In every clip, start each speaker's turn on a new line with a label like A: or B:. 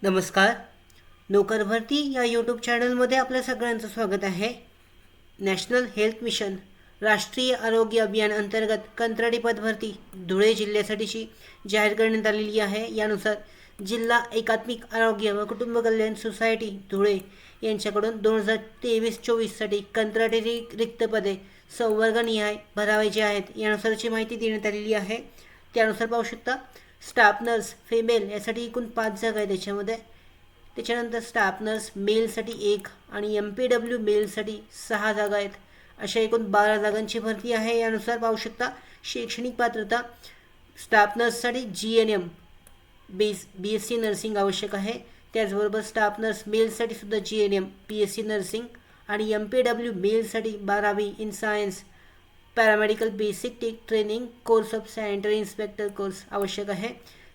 A: नमस्कार. नोकर भरती या यूट्यूब चॅनलमध्ये आपल्या सगळ्यांचं स्वागत आहे. नॅशनल हेल्थ मिशन राष्ट्रीय आरोग्य अभियान अंतर्गत कंत्राटी पदभरती धुळे जिल्ह्यासाठीची जाहीर करण्यात आलेली आहे. यानुसार जिल्हा एकात्मिक आरोग्य व कुटुंब कल्याण सोसायटी धुळे यांच्याकडून 2023-24साठी कंत्राटी रिक्त पदे संवर्गनिहाय भरावायची आहेत. यानुसारची माहिती देण्यात आलेली आहे. त्यानुसार पाहू शकता स्टाफ नर्स फिमेल यासाठी एकूण 5 जागा आहेत त्याच्यामध्ये. त्याच्यानंतर स्टाफ नर्स मेलसाठी 1 आणि MPW मेलसाठी 6 जागा आहेत. अशा एकूण 12 जागांची भरती आहे. यानुसार पाहू शकता शैक्षणिक पात्रता स्टाफ नर्ससाठी GNM BSc नर्सिंग आवश्यक आहे. त्याचबरोबर स्टाफ नर्स मेलसाठी सुद्धा GNM BSc नर्सिंग आणि MPW मेलसाठी 12वी in science paramedical basic training course of sanitary inspector course आवश्यक आहे.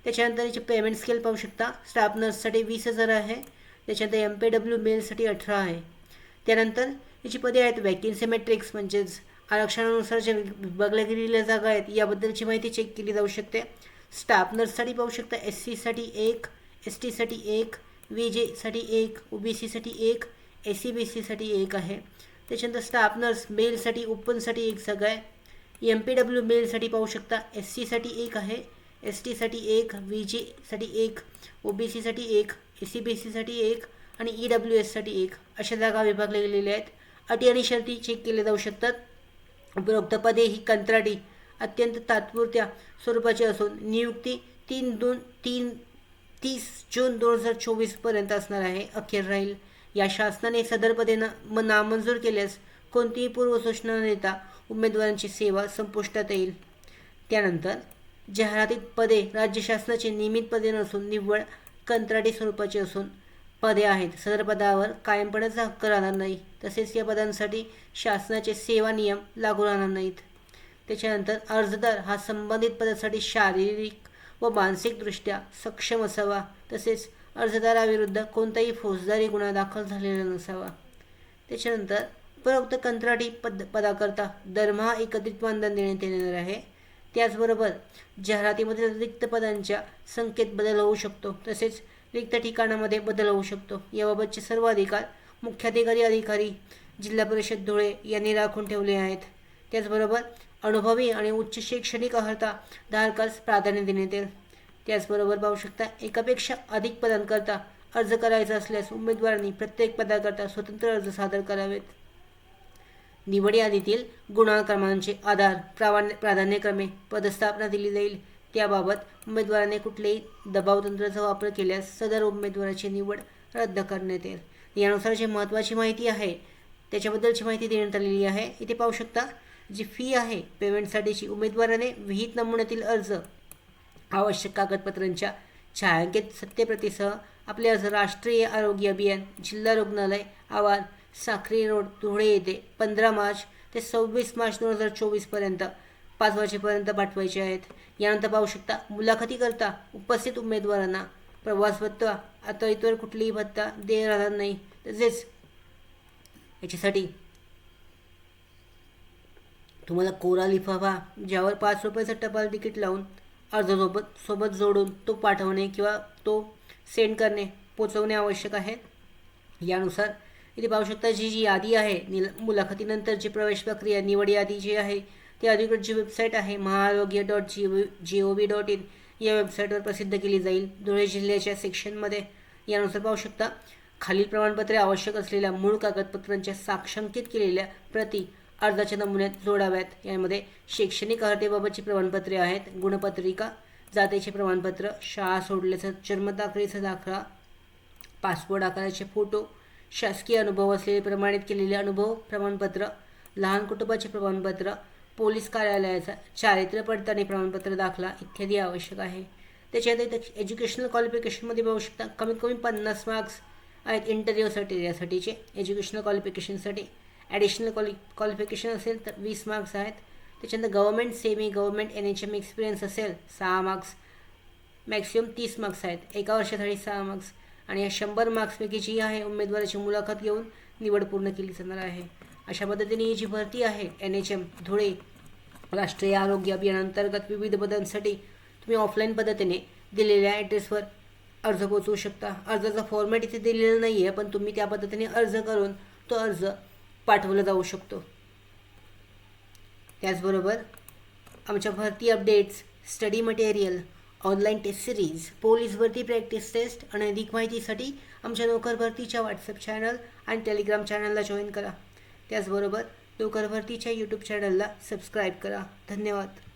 A: त्याच्यानंतर याची पेमेंट स्केल पाहू शकता. स्टाफ नर्ससाठी 20,000 आहे. त्याच्यानंतर MPW मेलसाठी 18 आहे. त्यानंतर याची पदे आहेत वॅकेन्सी मॅट्रिक्स म्हणजेच आरक्षणानुसार ज्या विभागल्या गेलेल्या जागा आहेत याबद्दलची माहिती चेक केली जाऊ शकते. स्टाफ नर्ससाठी पाहू शकता SC साठी 1, ST साठी 1, VJ साठी 1, OBC साठी 1, SC BC साठी 1 आहे. त्याच्यानंतर स्टाफ नर्स मेलसाठी ओपनसाठी 1 जागा आहे. MPW मेलसाठी पाहू शकता SC साठी 1 आहे, ST साठी 1, VJ साठी 1, OBC साठी 1, SC BC साठी 1 आणि EWS साठी 1 अशा जागा विभागल्या गेलेल्या आहेत. अटी आणि शर्ती चेक केल्या जाऊ शकतात. उपरोक्त पदे ही कंत्राटी अत्यंत तात्पुरत्या स्वरूपाची असून नियुक्ती 30 जून 2024 पर्यंत असणार आहे, अखेर राहील. या शासनाने सदर पदे नामंजूर केल्यास कोणतीही पूर्वसूचना न देता उमेदवारांची सेवा संपुष्टात येईल. त्यानंतर जाहिरातीत पदे राज्य शासनाची नियमित पदे नसून निव्वळ कंत्राटी स्वरूपाची असून पदे आहेत. सदर पदावर कायमपणाचा हक्क राहणार नाही. तसेच या पदांसाठी शासनाचे सेवा नियम लागू राहणार नाहीत. त्याच्यानंतर अर्जदार हा संबंधित पदासाठी शारीरिक व मानसिकदृष्ट्या सक्षम असावा. तसेच अर्जदाराविरुद्ध कोणताही फौजदारी गुन्हा दाखल झालेला नसावा. त्याच्यानंतर उपरोक्त कंत्राटी पदाकरता दरमहा एकत्रित मानधन देण्यात येणार आहे. त्याचबरोबर जाहिरातीमधील रिक्त पदांच्या संख्येत बदल होऊ शकतो. तसेच रिक्त ठिकाणामध्ये बदल होऊ शकतो. याबाबतचे सर्व अधिकार मुख्याधिकारी जिल्हा परिषद धुळे यांनी राखून ठेवले आहेत. त्याचबरोबर अनुभवी आणि उच्च शैक्षणिक अर्हता धारकास प्राधान्य देण्यात येईल. त्याचबरोबर पाहू शकता एकापेक्षा अधिक पदांकरता अर्ज करायचा असल्यास उमेदवारांनी प्रत्येक पदाकरता स्वतंत्र अर्ज सादर करावेत. निवड यादीतील गुणक्रमांचे आधार प्राधान्यक्रमे पदस्थापना दिली जाईल. त्याबाबत उमेदवाराने कुठलेही दबाव तंत्राचा वापर केल्यास सदर उमेदवाराची निवड रद्द करण्यात येईल. यानुसार जी महत्त्वाची माहिती आहे त्याच्याबद्दलची माहिती देण्यात आलेली आहे. इथे पाहू शकता जी फी आहे पेमेंटसाठीची उमेदवाराने विहित नमुन्यातील अर्ज आवश्यक कागदपत्रांच्या छायांकित सत्यप्रतीसह आपले अर्ज राष्ट्रीय आरोग्य अभियान जिल्हा रुग्णालय आवार साक्री रोड धुळे येथे 15 मार्च ते 26 मार्च 2024 पर्यंत 5 वाजेपर्यंत पाठवायचे आहेत. यानंतर पाहू शकता मुलाखतीकरता उपस्थित उमेदवारांना प्रवास भत्ता आता इतर कुठलीही भत्ता देय राहणार नाही. तसेच याच्यासाठी तुम्हाला कोरा लिफाफा ज्यावर 5 रुपयाचं टपाल तिकीट लावून अर्ज सोबत जोडून तो पाठवणे किंवा तो सेंड करणे पोचवणे आवश्यक आहे. यानुसार इथे पाहू शकता जी यादी आहे मुलाखतीनंतरची प्रवेश प्रक्रिया निवड यादी जी आहे ती अधिकृत जी वेबसाईट आहे maharogya.gov.in या वेबसाईटवर प्रसिद्ध केली जाईल धुळे जिल्ह्याच्या सेक्शनमध्ये. यानुसार पाहू शकता खालील प्रमाणपत्रे आवश्यक असलेल्या मूळ कागदपत्रांच्या साक्षांकित केलेल्या प्रती अर्जाच्या नमुन्यात जोडाव्यात. यामध्ये शैक्षणिक अर्हतेबाबतची प्रमाणपत्रे आहेत, गुणपत्रिका, जातीचे प्रमाणपत्र, शाळा सोडल्याचा जन्मतारीखेचा दाखला, पासपोर्ट आकाराचे फोटो, शासकीय अनुभव असलेले प्रमाणित केलेले अनुभव प्रमाणपत्र, लहान कुटुंबाचे प्रमाणपत्र, पोलीस कार्यालयाचा चारित्र्य पडताळणी प्रमाणपत्र दाखला इत्यादी आवश्यक आहे. त्याच्यानंतर एज्युकेशनल क्वालिफिकेशनमध्ये पाहू शकता कमीत कमी 50 मार्क्स आहेत इंटरव्ह्यूसाठी. यासाठीचे एज्युकेशनल क्वालिफिकेशनसाठी ॲडिशनल क्वालिफिकेशन असेल तर 20 मार्क्स आहेत. त्याच्यानंतर government semi government NHM experience असेल 6 मार्क्स, मॅक्सिमम 30 मार्क्स आहेत. एका वर्षासाठी 6 मार्क्स आणि या 100 मार्क्सपैकी जी आहे उमेदवाराची मुलाखत घेऊन निवड पूर्ण केली जाणार आहे. अशा पद्धतीने ही जी भरती आहे NHM धुळे राष्ट्रीय आरोग्य अभियानांतर्गत विविध पदांसाठी तुम्ही ऑफलाईन पद्धतीने दिलेल्या ॲड्रेसवर अर्ज पोचवू शकता. अर्जाचा फॉर्मॅट इथे दिलेला नाही आहे, पण तुम्ही त्या पद्धतीने अर्ज करून तो अर्ज पाठवला जाऊ शकतो. त्याचबरोबर आमच्या भरती updates, study material, online test series, police भरती प्रॅक्टिस टेस्ट आणि अधिक माहितीसाठी आमच्या नोकर भरतीच्या व्हॉट्सअप चॅनल आणि टेलिग्राम चॅनलला जॉईन करा. त्याचबरोबर नोकर भरतीच्या यूट्यूब चॅनलला सबस्क्राईब करा. धन्यवाद.